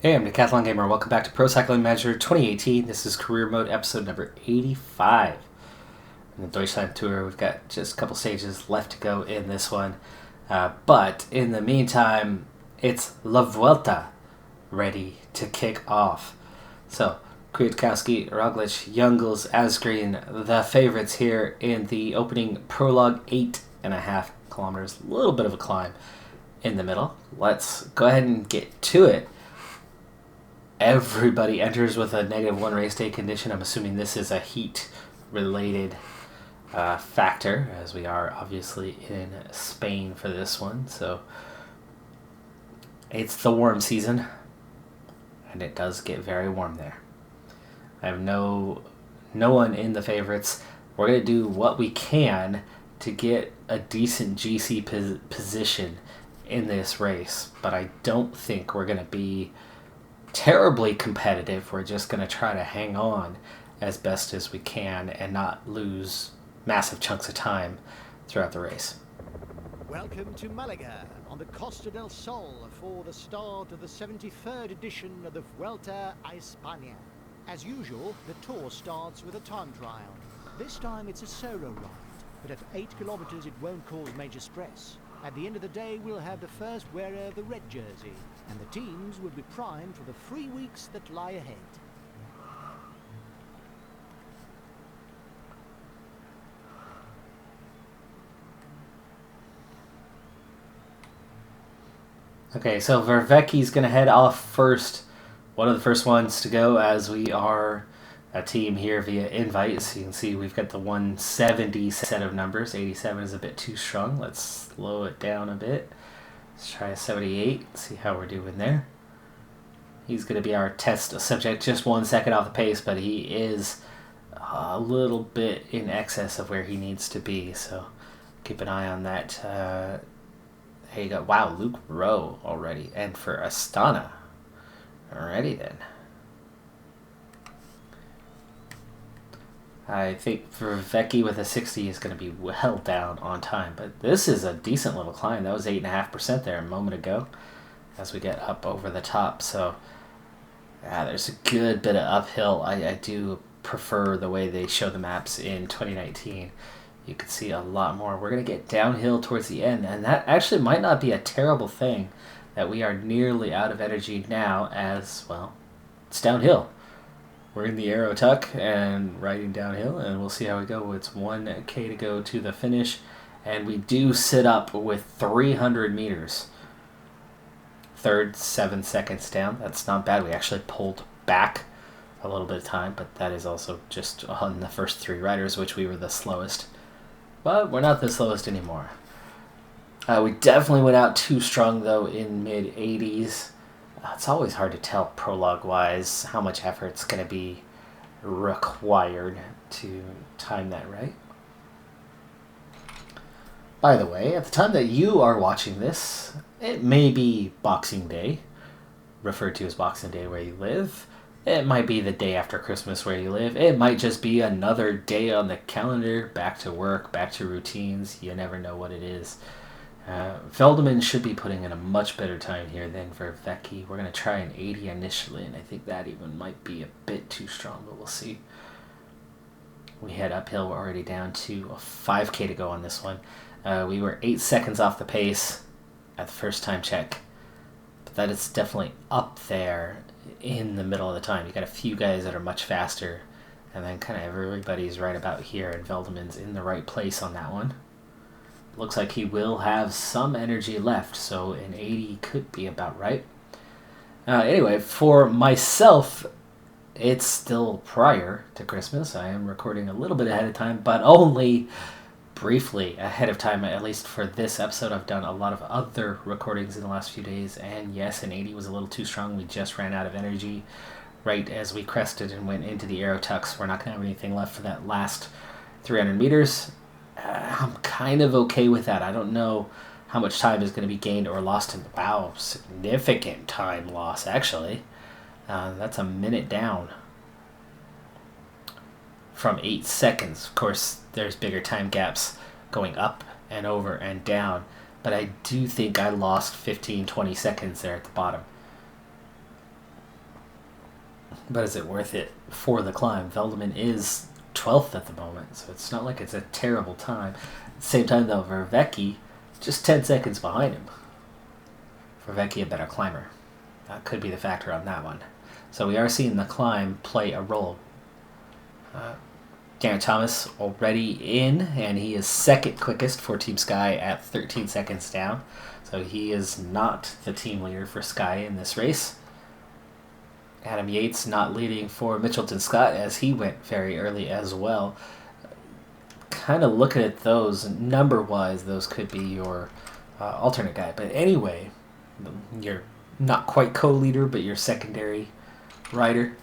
Hey, I'm Decathlon Gamer. Welcome back to Pro Cycling Manager 2018. This is Career Mode episode number 85. In the Deutschland Tour, we've got just a couple stages left to go in this one. But in the meantime, it's La Vuelta ready to kick off. So, Kwiatkowski, Roglic, Youngles, Asgreen, the favorites here in the opening prologue, 8.5 kilometers. A little bit of a climb in the middle. Let's go ahead and get to it. Everybody enters with a -1 race day condition. I'm assuming this is a heat related factor, as we are obviously in Spain for this one. So it's the warm season, and it does get very warm there. I have no one in the favorites. We're going to do what we can to get a decent GC position in this race, but I don't think we're going to be terribly competitive. We're just going to try to hang on as best as we can and not lose massive chunks of time throughout the race. Welcome to Malaga on the Costa del Sol for the start of the 73rd edition of the Vuelta a España. As usual, the tour starts with a time trial. This time it's a solo ride, but at 8 kilometers it won't cause major stress. At the end of the day, we'll have the first wearer of the red jersey, and the teams will be primed for the 3 weeks that lie ahead. Okay, so Vervecchi's going to head off first. One of the first ones to go, as we are a team here via invite. So you can see we've got the 170 set of numbers. 87 is a bit too strong. Let's slow it down a bit. Let's try a 78, see how we're doing there. He's going to be our test subject, just 1 second off the pace, but he is a little bit in excess of where he needs to be, so keep an eye on that. There you go. Wow, Luke Rowe already, and for Astana. Alrighty then. I think for Vecchi with a 60 is going to be well down on time. But this is a decent little climb. That was 8.5% there a moment ago as we get up over the top. So there's a good bit of uphill. I do prefer the way they show the maps in 2019. You can see a lot more. We're going to get downhill towards the end. And that actually might not be a terrible thing, that we are nearly out of energy now, as, well, it's downhill. We're in the Aero Tuck and riding downhill, and we'll see how we go. It's 1K to go to the finish, and we do sit up with 300 meters. Third, 7 seconds down. That's not bad. We actually pulled back a little bit of time, but that is also just on the first 3 riders, which we were the slowest. But we're not the slowest anymore. We definitely went out too strong, though, in mid-80s. It's always hard to tell prologue-wise how much effort's going to be required to time that right. By the way, at the time that you are watching this, it may be Boxing Day, referred to as Boxing Day where you live. It might be the day after Christmas where you live. It might just be another day on the calendar, back to work, back to routines. You never know what it is. Veldeman should be putting in a much better time here than Vervecchi. We're going to try an 80 initially, and I think that even might be a bit too strong, but we'll see. We head uphill. We're already down to a 5K to go on this one. We were 8 seconds off the pace at the first time check, but that is definitely up there in the middle of the time. You got a few guys that are much faster, and then kind of everybody's right about here, and Veldeman's in the right place on that one. Looks like he will have some energy left, so an 80 could be about right. Anyway, for myself, it's still prior to Christmas. I am recording a little bit ahead of time, but only briefly ahead of time, at least for this episode. I've done a lot of other recordings in the last few days, and yes, an 80 was a little too strong. We just ran out of energy right as we crested and went into the Aero Tucks. We're not going to have anything left for that last 300 meters. I'm kind of okay with that. I don't know how much time is going to be gained or lost. Wow, significant time loss, actually. That's a minute down from 8 seconds. Of course, there's bigger time gaps going up and over and down, but I do think I lost 15, 20 seconds there at the bottom. But is it worth it for the climb? Veldeman is 12th at the moment, so it's not like it's a terrible time. At the same time, though, Vervecchi just 10 seconds behind him. Vervecchi a better climber. That could be the factor on that one. So we are seeing the climb play a role. Geraint Thomas already in, and he is second quickest for Team Sky at 13 seconds down. So he is not the team leader for Sky in this race. Adam Yates not leading for Mitchelton Scott as he went very early as well. Kind of looking at those, number-wise, those could be your alternate guy. But anyway, you're not quite co-leader, but your secondary rider.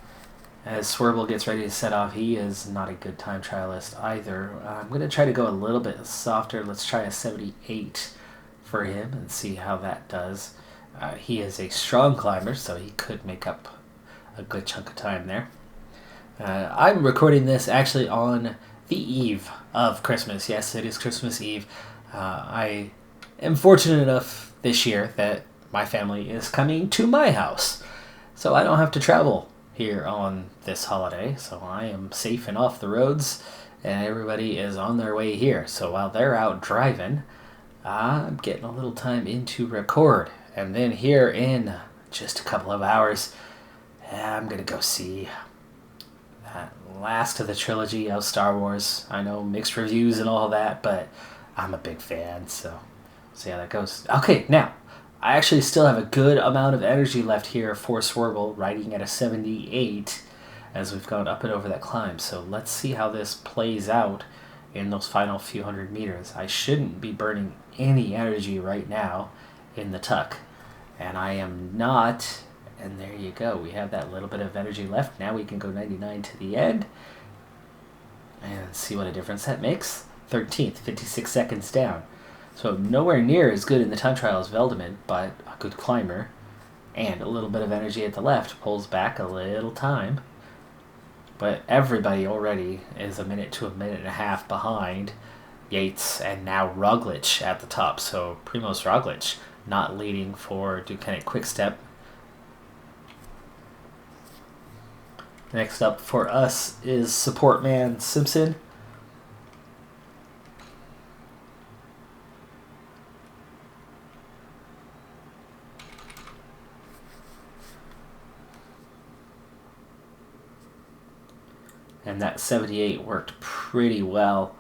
As Swerble gets ready to set off, he is not a good time trialist either. I'm going to try to go a little bit softer. Let's try a 78 for him and see how that does. He is a strong climber, so he could make up a good chunk of time there. I'm recording this actually on the eve of Christmas. Yes, it is Christmas Eve. I am fortunate enough this year that my family is coming to my house, so I don't have to travel here on this holiday, so I am safe and off the roads, and everybody is on their way here. So while they're out driving, I'm getting a little time in to record, and then here in just a couple of hours, I'm gonna go see that last of the trilogy of Star Wars. I know mixed reviews and all that, but I'm a big fan, so see how that goes. Okay, now I actually still have a good amount of energy left here for Swerble, riding at a 78 as we've gone up and over that climb. So let's see how this plays out in those final few hundred meters. I shouldn't be burning any energy right now in the tuck, and I am not. And there you go. We have that little bit of energy left. Now we can go 99 to the end and see what a difference that makes. 13th, 56 seconds down. So nowhere near as good in the time trial as Veldeman, but a good climber. And a little bit of energy at the left. Pulls back a little time. But everybody already is a minute to a minute and a half behind Yates and now Roglic at the top. So Primož Roglic not leading for Ducati Quickstep. Next up for us is support man Simpson. And that 78 worked pretty well.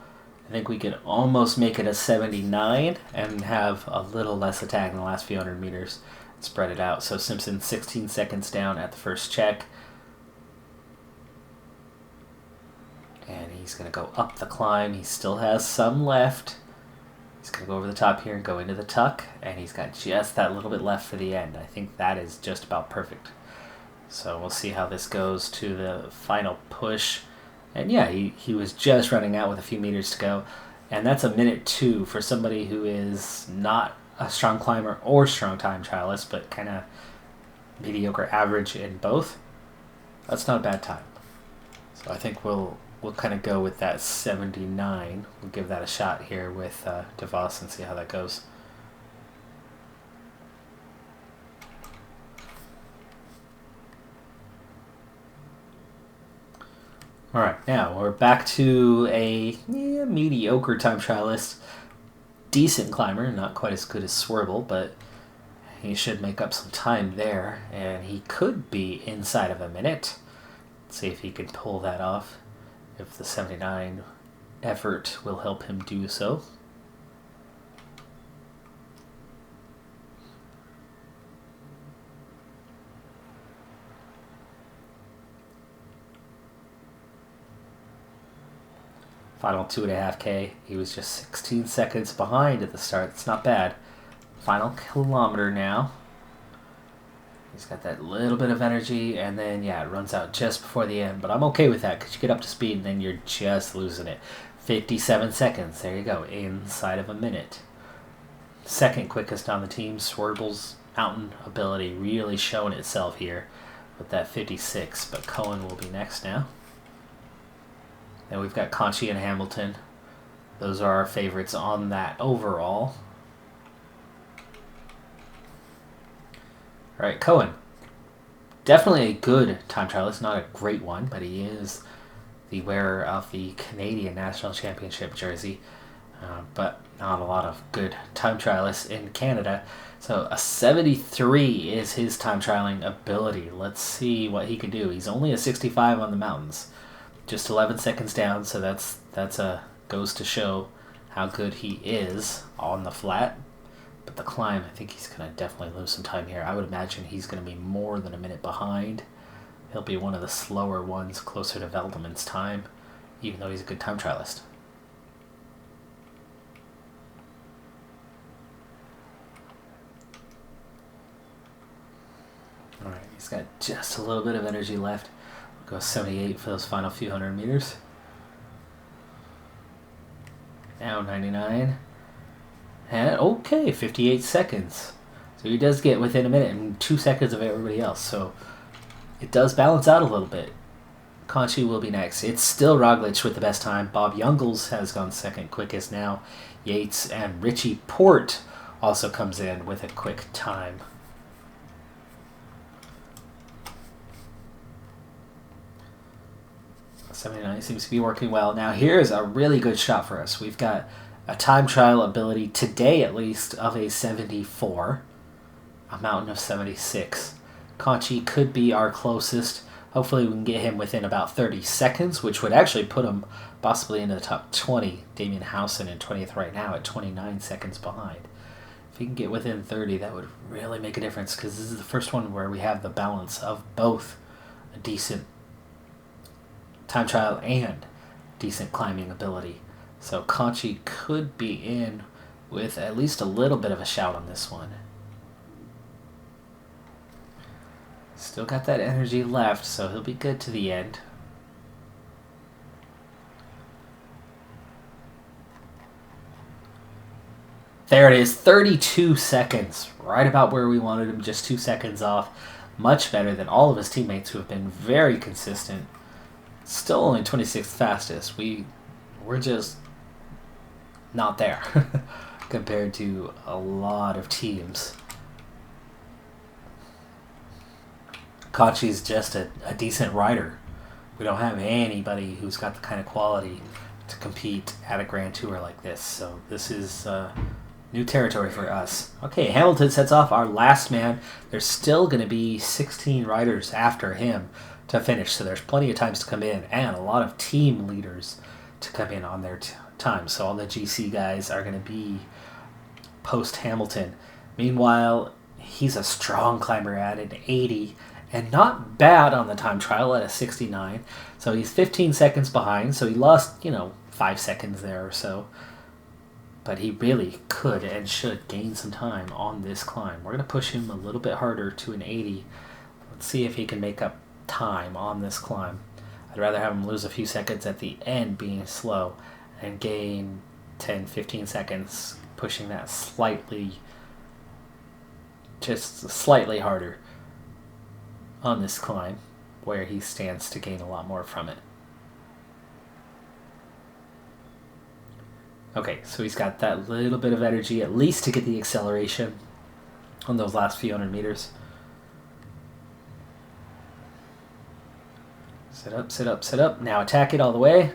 I think we could almost make it a 79 and have a little less attack in the last few hundred meters. Spread it out. So Simpson 16 seconds down at the first check. And he's going to go up the climb. He still has some left. He's going to go over the top here and go into the tuck. And he's got just that little bit left for the end. I think that is just about perfect. So we'll see how this goes to the final push. And yeah, he was just running out with a few meters to go. And that's a minute 2 for somebody who is not a strong climber or strong time trialist, but kind of mediocre average in both. That's not a bad time. So I think we'll kind of go with that 79. We'll give that a shot here with DeVos and see how that goes. Alright, now we're back to a mediocre time trialist. Decent climber, not quite as good as Swerble, but he should make up some time there. And he could be inside of a minute. Let's see if he can pull that off. If the 79 effort will help him do so. Final 2.5K. He was just 16 seconds behind at the start. It's not bad. Final kilometer now. He's got that little bit of energy, and then, yeah, it runs out just before the end. But I'm okay with that, because you get up to speed, and then you're just losing it. 57 seconds. There you go. Inside of a minute. Second quickest on the team. Swervle's mountain ability really showing itself here with that 56. But Cohen will be next now. Then we've got Conchi and Hamilton. Those are our favorites on that overall. All right, Cohen. Definitely a good time trialist, not a great one, but he is the wearer of the Canadian National Championship jersey. But not a lot of good time trialists in Canada. So a 73 is his time trialing ability. Let's see what he can do. He's only a 65 on the mountains, just 11 seconds down. So that's a goes to show how good he is on the flat. But the climb, I think he's gonna definitely lose some time here. I would imagine he's gonna be more than a minute behind. He'll be one of the slower ones, closer to Veldman's time, even though he's a good time trialist. Alright, he's got just a little bit of energy left. We'll go 78 for those final few hundred meters. Now 99. And okay, 58 seconds. So he does get within a minute and 2 seconds of everybody else. So it does balance out a little bit. Conchi will be next. It's still Roglic with the best time. Bob Jungels has gone second quickest now. Yates and Richie Porte also comes in with a quick time. '79 seems to be working well. Now here's a really good shot for us. We've got a time trial ability today at least of a 74. A mountain of 76. Conchi could be our closest. Hopefully we can get him within about 30 seconds, which would actually put him possibly into the top 20. Damien Housen in 20th right now at 29 seconds behind. If he can get within 30, that would really make a difference, because this is the first one where we have the balance of both a decent time trial and decent climbing ability. So Conchi could be in with at least a little bit of a shout on this one. Still got that energy left, so he'll be good to the end. There it is, 32 seconds. Right about where we wanted him, just 2 seconds off. Much better than all of his teammates who have been very consistent. Still only 26th fastest. We're just not there compared to a lot of teams. Conchi's just a decent rider. We don't have anybody who's got the kind of quality to compete at a Grand Tour like this. So this is new territory for us. Okay, Hamilton sets off, our last man. There's still going to be 16 riders after him to finish. So there's plenty of times to come in and a lot of team leaders to come in on their time. So all the GC guys are going to be post-Hamilton. Meanwhile, he's a strong climber at an 80. And not bad on the time trial at a 69. So he's 15 seconds behind. So he lost, 5 seconds there or so. But he really could and should gain some time on this climb. We're going to push him a little bit harder to an 80. Let's see if he can make up time on this climb. I'd rather have him lose a few seconds at the end being slow and gain 10, 15 seconds pushing that just slightly harder on this climb, where he stands to gain a lot more from it. Okay, so he's got that little bit of energy, at least to get the acceleration on those last few hundred meters. Sit up, sit up, sit up. Now attack it all the way.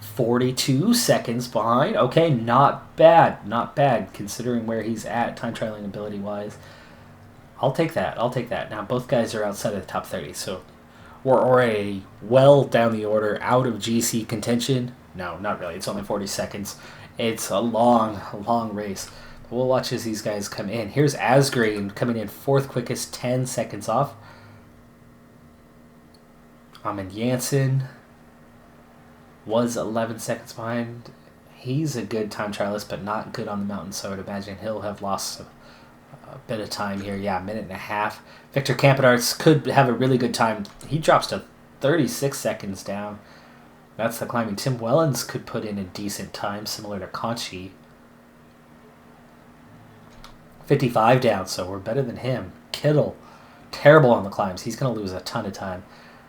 42 seconds behind. Okay, not bad. Not bad, considering where he's at time trialing ability-wise. I'll take that. Now, both guys are outside of the top 30, so we're already well down the order, out of GC contention. No, not really. It's only 40 seconds. It's a long race. But we'll watch as these guys come in. Here's Asgreen coming in 4th quickest, 10 seconds off. Amund Janssen was 11 seconds behind. He's a good time trialist, but not good on the mountain, so I would imagine he'll have lost a bit of time here. Yeah, a minute and a half. Victor Campenaerts could have a really good time. He drops to 36 seconds down. That's the climbing. Tim Wellens could put in a decent time, similar to Conchi. 55 down, so we're better than him. Kittel, terrible on the climbs. He's going to lose a ton of time.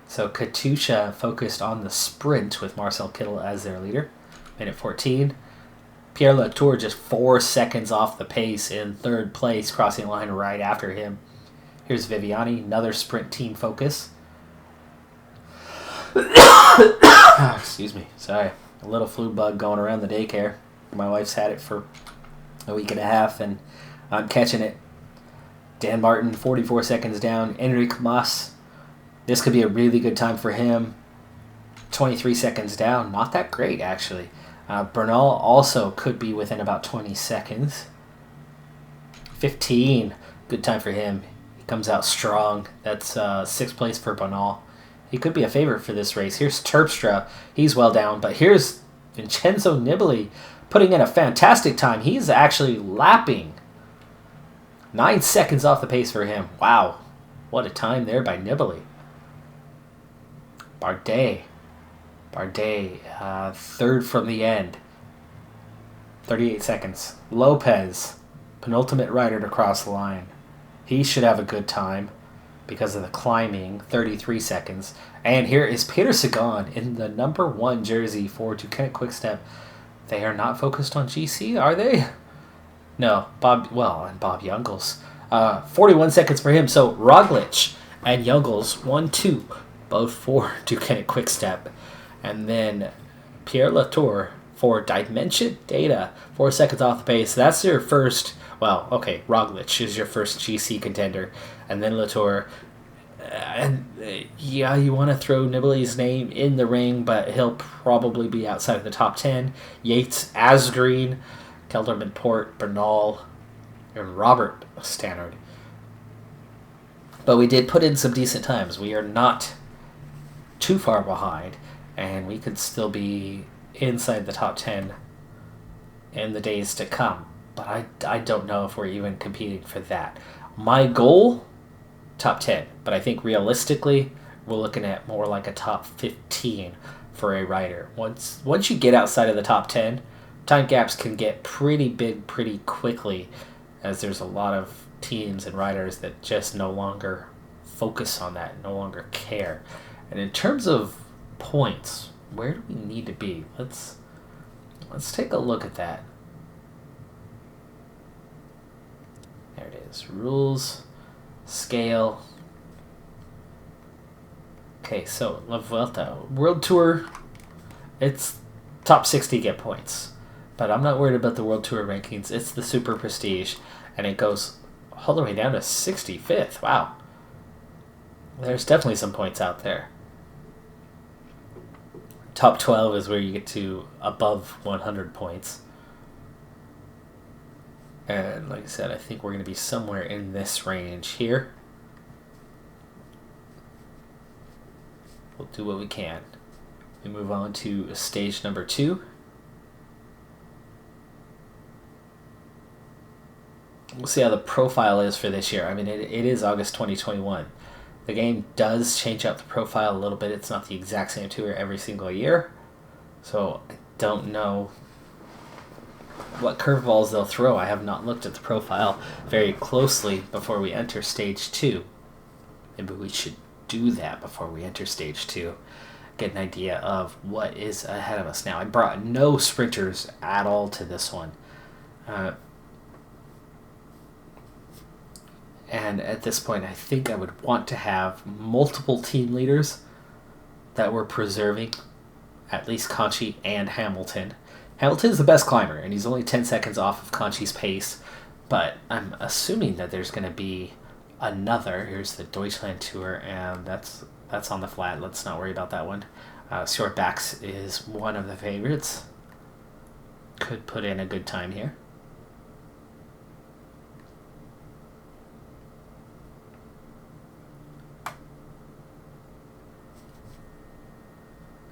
So Katusha focused on the sprint with Marcel Kittel as their leader. Minute 14. Pierre Latour just 4 seconds off the pace in 3rd place, crossing the line right after him. Here's Viviani, another sprint team focus. Excuse me, sorry. A little flu bug going around the daycare. My wife's had it for a week and a half, and I'm catching it. Dan Martin, 44 seconds down. Enric Mas, this could be a really good time for him. 23 seconds down. Not that great, actually. Bernal also could be within about 20 seconds. 15. Good time for him. He comes out strong. That's 6th place for Bernal. He could be a favorite for this race. Here's Terpstra. He's well down. But here's Vincenzo Nibali putting in a fantastic time. He's actually lapping. 9 seconds off the pace for him. Wow. What a time there by Nibali. Bardet, 3rd from the end. 38 seconds. Lopez, penultimate rider to cross the line. He should have a good time because of the climbing. 33 seconds. And here is Peter Sagan in the number 1 jersey for Ducati Quick-Step. They are not focused on GC, are they? No. And Bob Jungels. 41 seconds for him. So Roglic and Jungels, 1-2, both for Ducati Quick-Step. And then Pierre Latour for Dimension Data, 4 seconds off the pace. That's your first, Roglic is your first GC contender. And then Latour. You want to throw Nibali's name in the ring, but he'll probably be outside of the top 10. Yates, Asgreen, Kelderman Port, Bernal, and Robert Stannard. But we did put in some decent times. We are not too far behind, and we could still be inside the top 10 in the days to come. But I don't know if we're even competing for that. My goal, top 10. But I think realistically, we're looking at more like a top 15 for a rider. Once you get outside of the top 10, time gaps can get pretty big pretty quickly, as there's a lot of teams and riders that just no longer focus on that, no longer care. And in terms of points, where do we need to be? Let's take a look at that. There it is. Rules, scale. Okay, so La Vuelta. World Tour, it's top 60 get points. But I'm not worried about the World Tour rankings. It's the Super Prestige, and it goes all the way down to 65th. Wow. There's definitely some points out there. Top 12 is where you get to above 100 points. And like I said, I think we're going to be somewhere in this range here. We'll do what we can. We move on to stage number 2. We'll see how the profile is for this year. I mean, it is August 2021. The game does change out the profile a little bit. It's not the exact same tour every single year. So I don't know what curveballs they'll throw. I have not looked at the profile very closely before we enter stage 2. Maybe we should do that before we enter stage 2. Get an idea of what is ahead of us now. I brought no sprinters at all to this one. And at this point, I think I would want to have multiple team leaders that were preserving at least Conchi and Hamilton. Hamilton's the best climber, and he's only 10 seconds off of Conchi's pace. But I'm assuming that there's going to be another. Here's the Deutschland Tour, and that's on the flat. Let's not worry about that one. Shortbacks is one of the favorites. Could put in a good time here.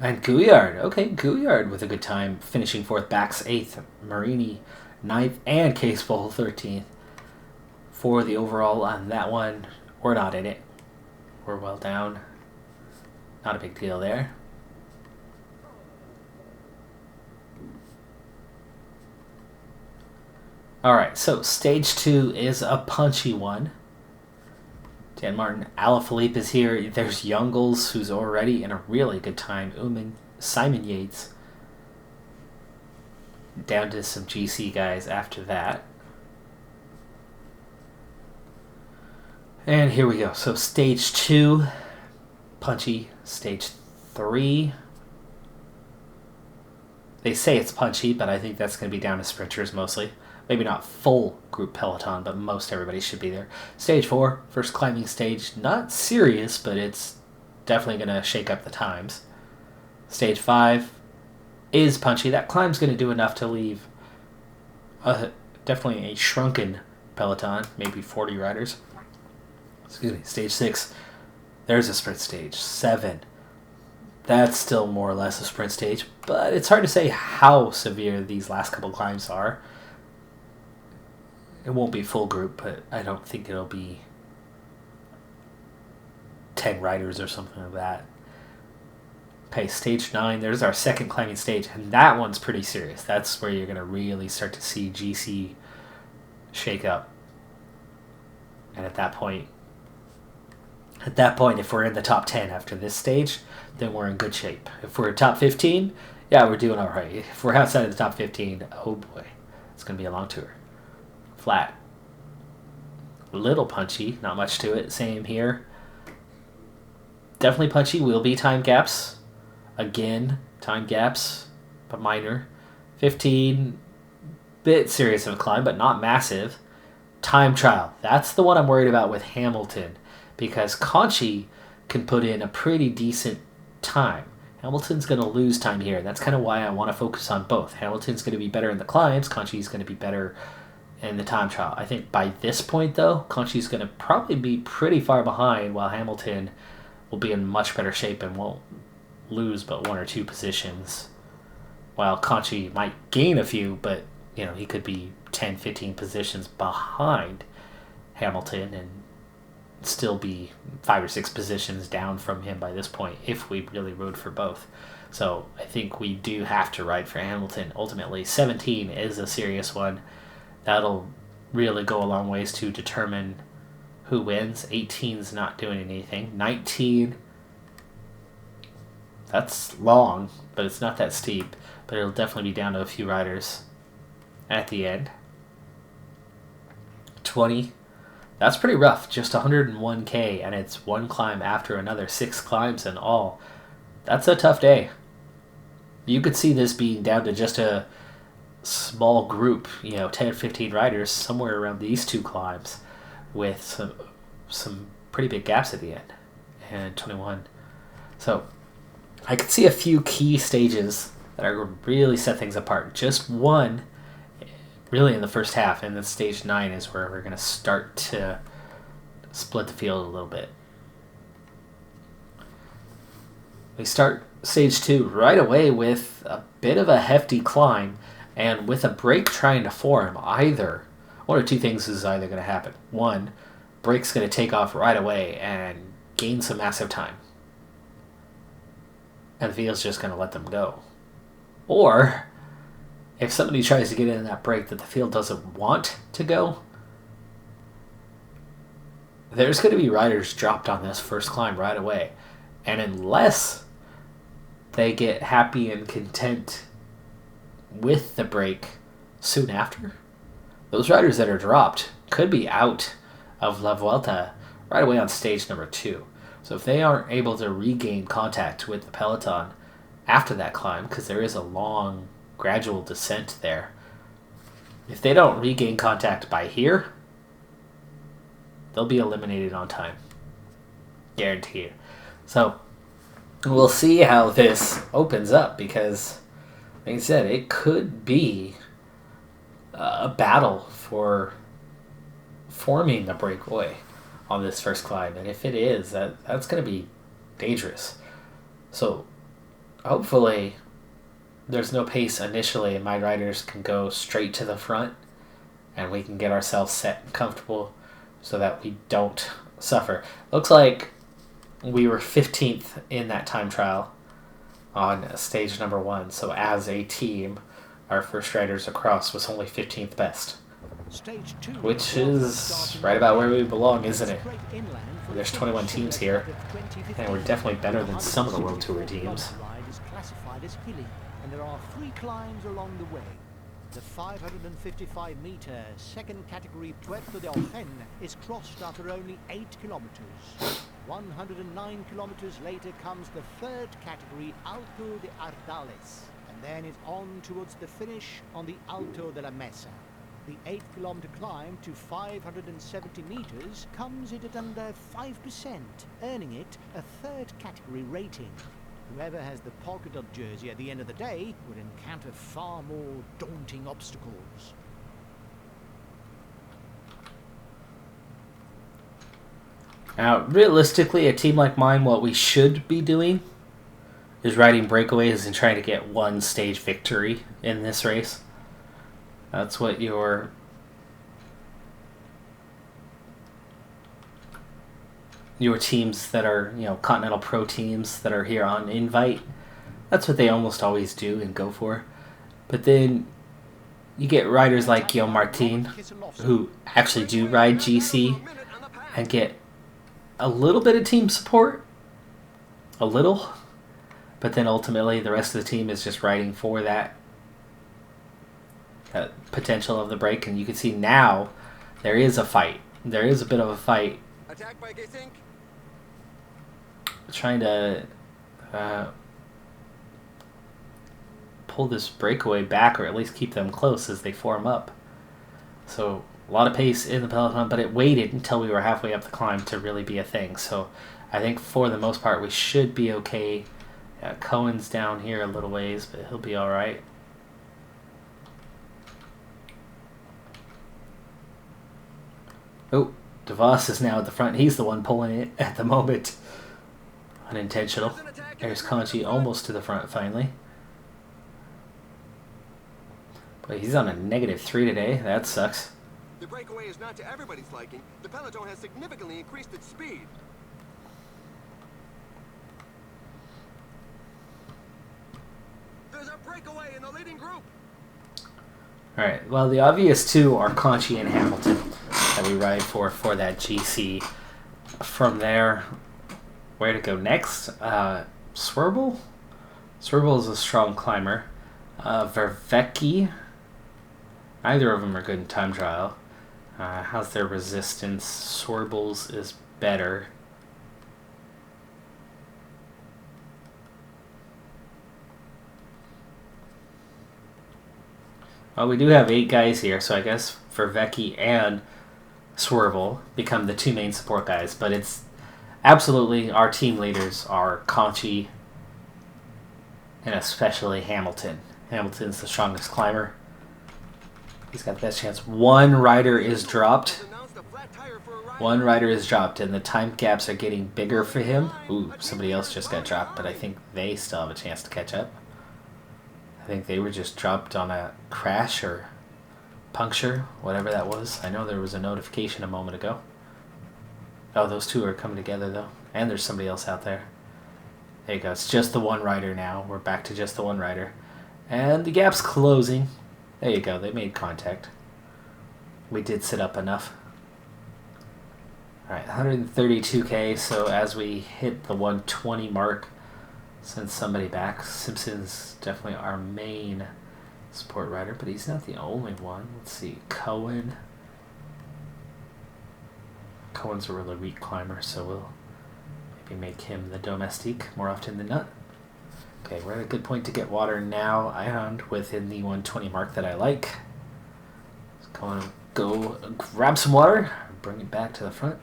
And Gouillard. Okay, Gouillard with a good time, finishing 4th. Bax 8th. Marini 9th. And Casebowl 13th. For the overall on that one, we're not in it. We're well down. Not a big deal there. Alright, so stage 2 is a punchy one. Dan Martin, Alaphilippe is here. There's Jungels, who's already in a really good time. Uman, Simon Yates. Down to some GC guys after that. And here we go. So stage 2, punchy. Stage 3, they say it's punchy, but I think that's going to be down to sprinters mostly. Maybe not full group peloton, but most everybody should be there. Stage 4, first climbing stage. Not serious, but it's definitely going to shake up the times. Stage 5 is punchy. That climb's going to do enough to leave definitely a shrunken peloton, maybe 40 riders. Excuse me. Stage 6, there's a sprint stage. 7, that's still more or less a sprint stage, but it's hard to say how severe these last couple climbs are. It won't be full group, but I don't think it'll be 10 riders or something like that. Okay, stage 9, there's our second climbing stage, and that one's pretty serious. That's where you're going to really start to see GC shake up. And at that point, if we're in the top 10 after this stage, then we're in good shape. If we're top 15, yeah, we're doing all right. If we're outside of the top 15, oh boy, it's going to be a long tour. Flat. A little punchy, not much to it. Same here. Definitely punchy. Will be time gaps. Again, time gaps, but minor. 15, bit serious of a climb, but not massive. Time trial. That's the one I'm worried about with Hamilton, because Conchi can put in a pretty decent time. Hamilton's going to lose time here. That's kind of why I want to focus on both. Hamilton's going to be better in the climbs. Conchi's going to be better in the time trial. I think by this point, though, Conchi's going to probably be pretty far behind, while Hamilton will be in much better shape and won't lose but 1 or 2 positions. While Conchi might gain a few, but he could be 10, 15 positions behind Hamilton and still be 5 or 6 positions down from him by this point if we really rode for both. So I think we do have to ride for Hamilton. Ultimately, 17 is a serious one. That'll really go a long ways to determine who wins. 18's not doing anything. 19, that's long, but it's not that steep. But it'll definitely be down to a few riders at the end. 20, that's pretty rough. Just 101k, and it's one climb after another. 6 climbs in all. That's a tough day. You could see this being down to just a small group, 10, 15 riders, somewhere around these 2 climbs, with some pretty big gaps at the end. And 21. So I could see a few key stages that are going to really set things apart. Just one, really in the first half, and then stage 9 is where we're going to start to split the field a little bit. We start stage 2 right away with a bit of a hefty climb, and with a break trying to form. Either one or two things is either going to happen. One, break's going to take off right away and gain some massive time, and the field's just going to let them go. Or if somebody tries to get in that break that the field doesn't want to go, there's going to be riders dropped on this first climb right away. And unless they get happy and content with the break soon after, those riders that are dropped could be out of La Vuelta right away on stage number 2. So if they aren't able to regain contact with the peloton after that climb, because there is a long gradual descent there, if they don't regain contact by here, they'll be eliminated on time. Guarantee you. So we'll see how this opens up, because like I said, it could be a battle for forming the breakaway on this first climb. And if it is, that's going to be dangerous. So hopefully there's no pace initially and my riders can go straight to the front and we can get ourselves set and comfortable so that we don't suffer. Looks like we were 15th in that time trial on stage number 1. So as a team, our first riders across was only 15th best. Stage 2, which is right about where we belong, isn't it? There's 21 teams here, and we're definitely better than some of the World Tour teams. Ride is classified as hilly, and there are 3 climbs along the way. The 555-meter second category Puerto de Ojen is crossed after only 8 kilometers. 109 kilometers later comes the third category Alto de Ardales, and then it's on towards the finish on the Alto de la Mesa. The 8-kilometer climb to 570 meters comes in at under 5%, earning it a third category rating. Whoever has the polka dot jersey at the end of the day would encounter far more daunting obstacles. Now, realistically, a team like mine, what we should be doing is riding breakaways and trying to get one stage victory in this race. That's what your teams that are, Continental Pro teams that are here on Invite, that's what they almost always do and go for. But then you get riders like Guillaume Martin who actually do ride GC and get a little bit of team support, a little, but then ultimately the rest of the team is just riding for that potential of the break. And you can see now there is a fight. There is a bit of a fight. Attack by Gesink. Trying to pull this breakaway back, or at least keep them close as they form up. So a lot of pace in the peloton, but it waited until we were halfway up the climb to really be a thing. So I think for the most part we should be okay. Cohen's down here a little ways, but he'll be all right. Oh, DeVos is now at the front. He's the one pulling it at the moment. Unintentional. There's Conchi almost to the front finally. But he's on a -3 today. That sucks. The breakaway is not to everybody's liking. The peloton has significantly increased its speed. There's a breakaway in the leading group. Alright, well, the obvious two are Conchi and Hamilton that we ride for that GC. From there, where to go next? Swerble? Swerble is a strong climber. Vervecki. Either of them are good in time trial. How's their resistance? Swerble's is better. Well, we do have 8 guys here, so I guess Vervecki and Swerble become the 2 main support guys, but it's absolutely our team leaders are Conchi and especially Hamilton. Hamilton's the strongest climber. He's got the best chance. One rider is dropped. One rider is dropped, and the time gaps are getting bigger for him. Ooh, somebody else just got dropped, but I think they still have a chance to catch up. I think they were just dropped on a crash or puncture, whatever that was. I know there was a notification a moment ago. Oh, those two are coming together, though. And there's somebody else out there. There you go. It's just the one rider now. We're back to just the one rider. And the gap's closing. There you go. They made contact. We did sit up enough. Alright, 132k. So as we hit the 120 mark, send somebody back. Simpson's definitely our main support rider, but he's not the only one. Let's see. Cohen's a really weak climber, so we'll maybe make him the domestique more often than not. Okay, we're at a good point to get water now, and within the 120 mark that I like. Just go grab some water, bring it back to the front.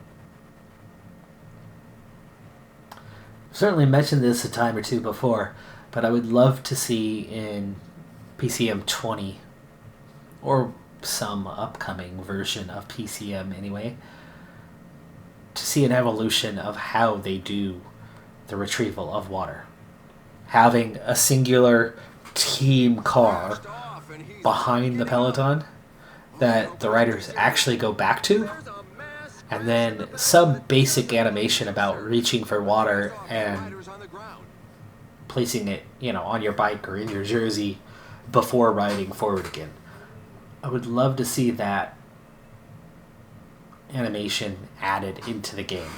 I've certainly mentioned this a time or two before, but I would love to see in PCM 20, or some upcoming version of PCM anyway, to see an evolution of how they do the retrieval of water. Having a singular team car behind the peloton that the riders actually go back to, and then some basic animation about reaching for water and placing it, on your bike or in your jersey before riding forward again. I would love to see that animation added into the game.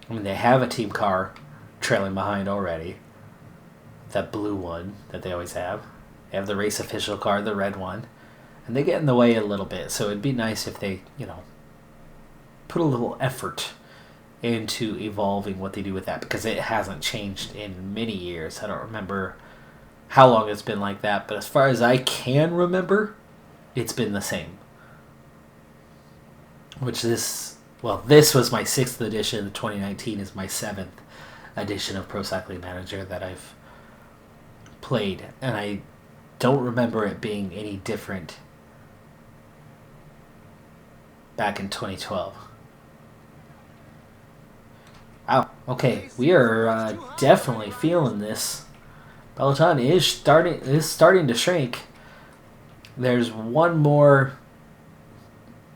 I mean, they have a team car trailing behind already. That blue one that they always have. They have the race official car, the red one. And they get in the way a little bit. So it'd be nice if they, put a little effort into evolving what they do with that, because it hasn't changed in many years. I don't remember how long it's been like that, but as far as I can remember, it's been the same. This was my 6th edition. The 2019 is my 7th edition of Pro Cycling Manager that I've played, and I don't remember it being any different back in 2012. Wow. Okay, we are definitely feeling this. Peloton is starting to shrink. There's one more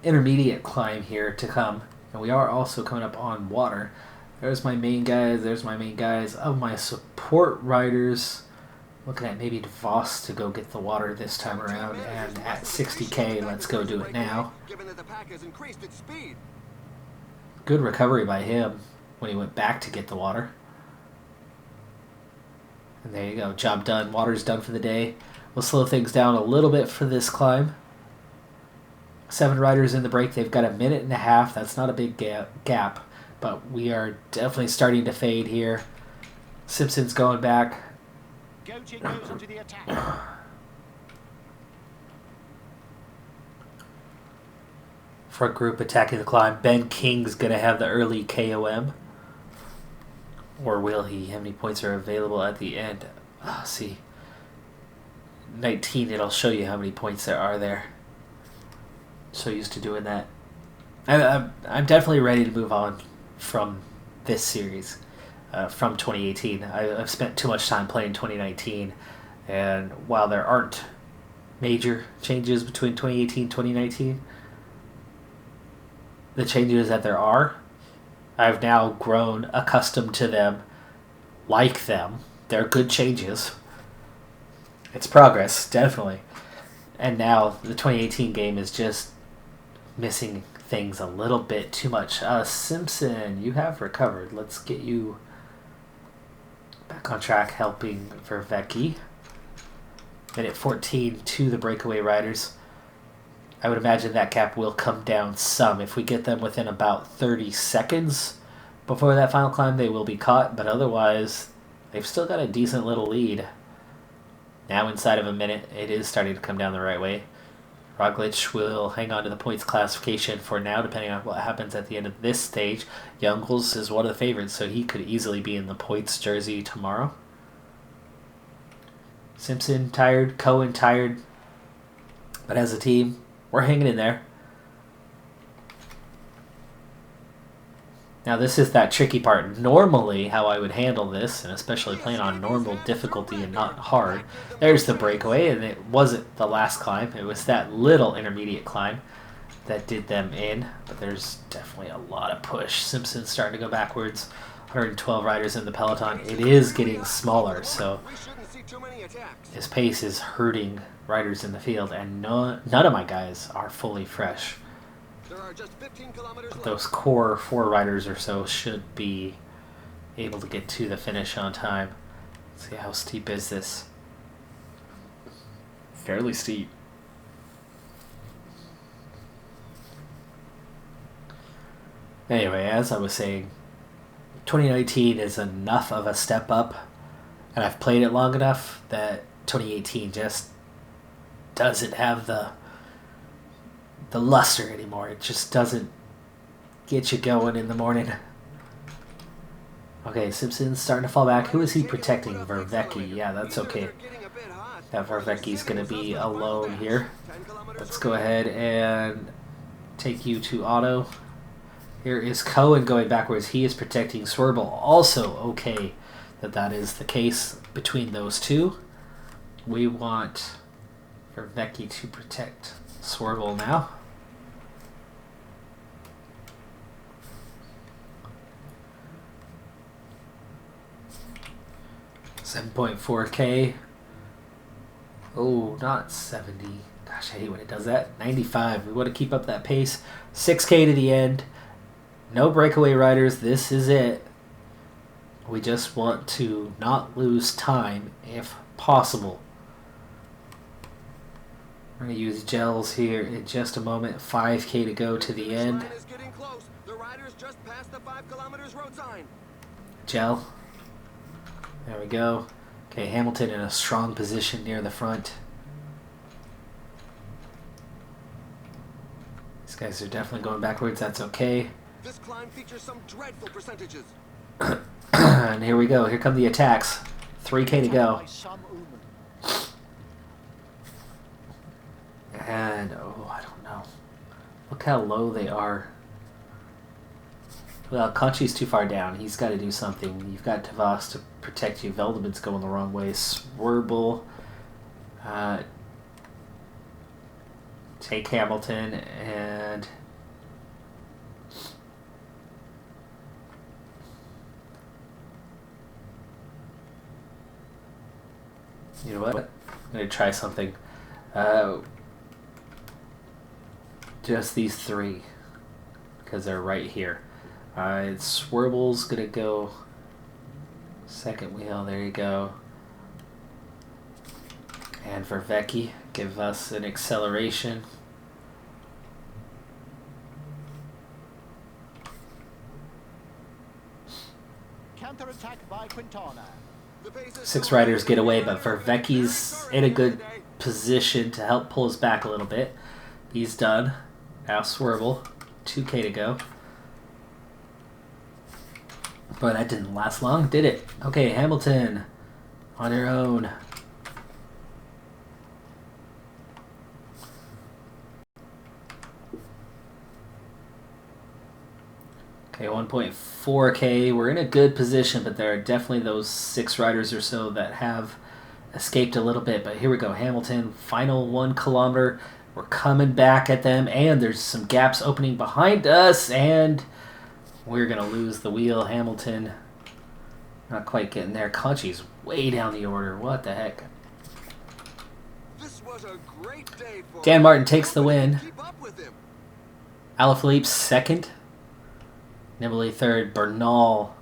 intermediate climb here to come, and we are also coming up on water. There's my main guys. Of my support riders, looking at maybe DeVos to go get the water this time around, and at 60k, let's go do it now. Good recovery by him when he went back to get the water. And there you go, job done. Water's done for the day. We'll slow things down a little bit for this climb. 7 riders in the break. They've got a minute and a half. That's not a big gap, but we are definitely starting to fade here. Simpson's going back. Goes into the attack. Front group attacking the climb. Ben King's going to have the early KOM. Or will he? How many points are available at the end? See. 19, it'll show you how many points there are there. So used to doing that. I'm definitely ready to move on from this series. From 2018. I've spent too much time playing 2019. And while there aren't major changes between 2018 and 2019, the changes that there are, I've now grown accustomed to them, like them. They're good changes. It's progress, definitely. And now the 2018 game is just missing things a little bit too much. Simpson, you have recovered. Let's get you back on track, helping Vervecki. Minute 14 to the breakaway riders. I would imagine that gap will come down some. If we get them within about 30 seconds before that final climb, they will be caught. But otherwise, they've still got a decent little lead. Now inside of a minute, it is starting to come down the right way. Roglic will hang on to the points classification for now, depending on what happens at the end of this stage. Youngles is one of the favorites, so he could easily be in the points jersey tomorrow. Simpson tired, Cohen tired. But as a team, we're hanging in there. Now this is that tricky part. Normally, how I would handle this, and especially playing on normal difficulty and not hard, there's the breakaway, and it wasn't the last climb. It was that little intermediate climb that did them in, but there's definitely a lot of push. Simpson's starting to go backwards. 112 riders in the peloton. It is getting smaller, so his pace is hurting riders in the field, and none of my guys are fully fresh. There are just 15 kilometers But those core 4 riders or so should be able to get to the finish on time. Let's see, how steep is this? Fairly steep. Anyway, as I was saying, 2019 is enough of a step up, and I've played it long enough that 2018 just doesn't have the luster anymore. It just doesn't get you going in the morning. Okay, Simpson's starting to fall back. Who is he protecting? Vervecki. Yeah, that's okay. That Vervecki's going to be alone here. Let's go ahead and take you to auto. Here is Cohen going backwards. He is protecting Swerble. Also okay that is the case between those two. We want Vervecki to protect Swerble now. 7.4k. Oh, not 70. Gosh, I hate when it does that. 95. We want to keep up that pace. 6k to the end. No breakaway riders. This is it. We just want to not lose time if possible. We're going to use gels here in just a moment. 5K to go to the end. Line is getting close. The riders just passed the 5 kilometers road sign. Gel. There we go. Okay, Hamilton in a strong position near the front. These guys are definitely going backwards. That's okay. This climb features some dreadful percentages. And here we go. Here come the attacks. 3K to go. And, oh, I don't know. Look how low they are. Well, Conchi's too far down. He's got to do something. You've got Tavas to protect you. Veldman's going the wrong way. Swerble. Take Hamilton and... You know what? I'm going to try something. Just these three. Because they're right here. Swirble's going to go second wheel. There you go. And for Vecchi, give us an acceleration. Counter-attack by Quintana. 6 riders get away, but Vecchi's in a good position to help pull us back a little bit. He's done. Now Swerble. 2K to go. But that didn't last long, did it? Okay, Hamilton. On your own. Okay, 1.4K. We're in a good position, but there are definitely those 6 riders or so that have escaped a little bit. But here we go, Hamilton, final 1 kilometer. We're coming back at them, and there's some gaps opening behind us, and we're going to lose the wheel. Hamilton not quite getting there. Conchi's way down the order. What the heck? This was a great day for Dan Martin takes the win. Keep up with him. Alaphilippe second. Nibali third. Bernal.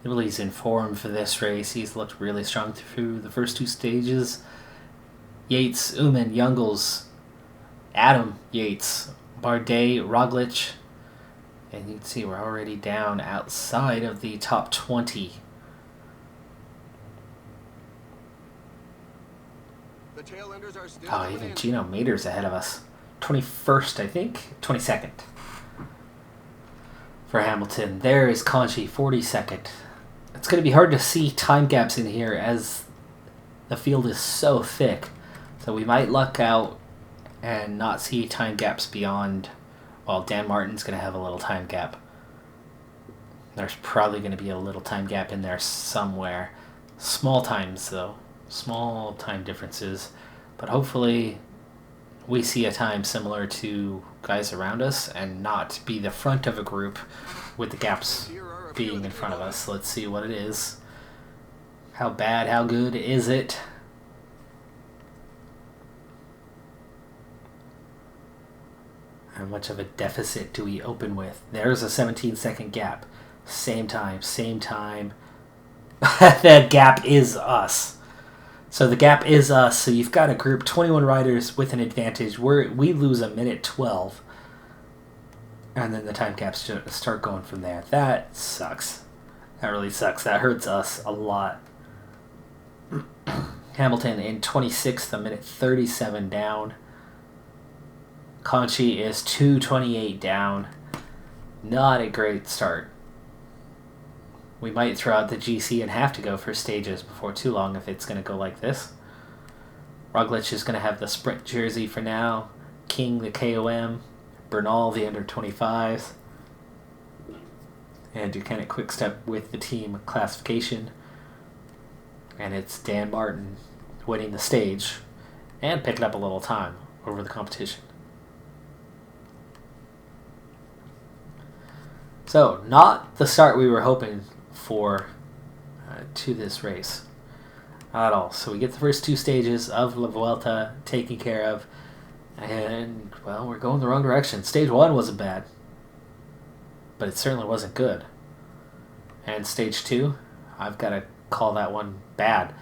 Nibali's in form for this race. He's looked really strong through the first 2 stages. Yates, Uman, Youngles, Adam Yates, Bardet, Roglic. And you can see we're already down outside of the top 20. The tailenders are still Oh, even Gino Mater's ahead of us. 21st, I think. 22nd. For Hamilton. There is Conchi, 42nd. It's going to be hard to see time gaps in here as the field is so thick. So we might luck out and not see time gaps beyond... Well, Dan Martin's going to have a little time gap. There's probably going to be a little time gap in there somewhere. Small times, though. Small time differences. But hopefully we see a time similar to guys around us and not be the front of a group with the gaps being in front of us. Let's see what it is. How bad, how good is it? How much of a deficit do we open with? There's a 17-second gap. Same time, same time. The gap is us. So the gap is us. So you've got a group, 21 riders with an advantage. We lose a minute 12. And then the time gaps start going from there. That sucks. That really sucks. That hurts us a lot. Hamilton in 26th, a minute 37 down. Conchi is 2:28 down. Not a great start. We might throw out the GC and have to go for stages before too long if it's going to go like this. Roglic is going to have the sprint jersey for now. King the KOM. Bernal the under 25s. And Ducanic Quickstep with the team classification. And it's Dan Martin winning the stage and picking up a little time over the competition. So, not the start we were hoping for to this race at all. So we get the first 2 stages of La Vuelta taken care of, and, well, we're going the wrong direction. Stage 1 wasn't bad, but it certainly wasn't good. And stage 2, I've got to call that one bad.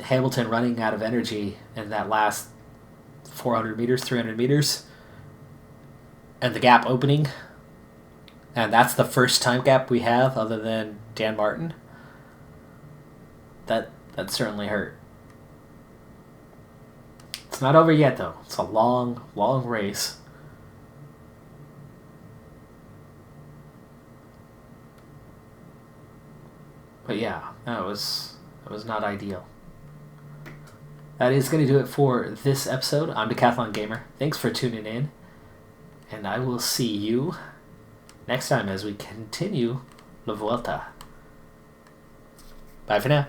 Hamilton running out of energy in that last 400 meters, 300 meters, and the gap opening. And that's the first time gap we have other than Dan Martin. That certainly hurt. It's not over yet, though. It's a long, long race. But yeah, that was not ideal. That is going to do it for this episode. I'm Decathlon Gamer. Thanks for tuning in. And I will see you next time as we continue La Vuelta. Bye for now.